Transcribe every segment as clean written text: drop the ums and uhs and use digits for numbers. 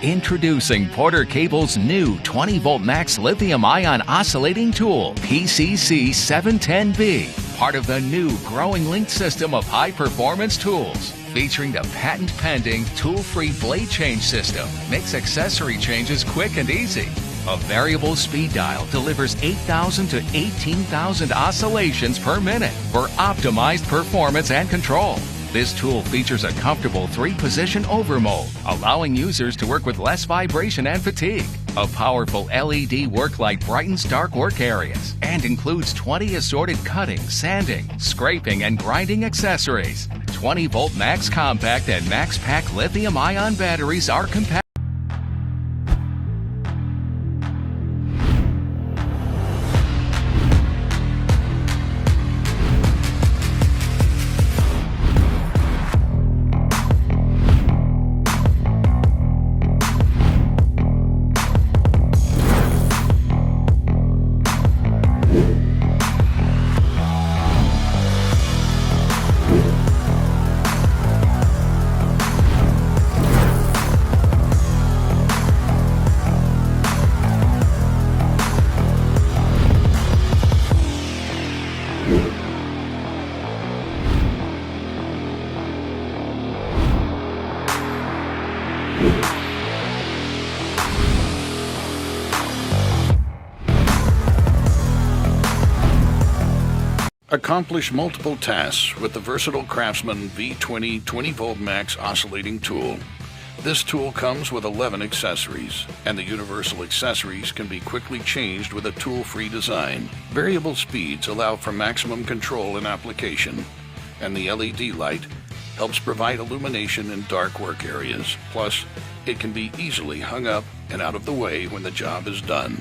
Introducing Porter Cable's new 20-volt max lithium-ion oscillating tool, PCC710B, part of the new growing link system of high-performance tools. Featuring the patent-pending tool-free blade change system, makes accessory changes quick and easy. A variable speed dial delivers 8,000 to 18,000 oscillations per minute for optimized performance and control. This tool features a comfortable 3-position overmold, allowing users to work with less vibration and fatigue. A powerful LED work light brightens dark work areas and includes 20 assorted cutting, sanding, scraping, and grinding accessories. 20-volt Max Compact and Max Pack lithium-ion batteries are compatible. Accomplish multiple tasks with the versatile Craftsman V20 20-volt max oscillating tool. This tool comes with 11 accessories, and the universal accessories can be quickly changed with a tool-free design. Variable speeds allow for maximum control in application, and the LED light helps provide illumination in dark work areas. Plus, it can be easily hung up and out of the way when the job is done.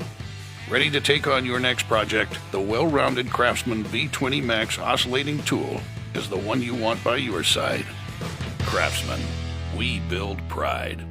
Ready to take on your next project? The well-rounded Craftsman V20 Max oscillating tool is the one you want by your side. Craftsman, we build pride.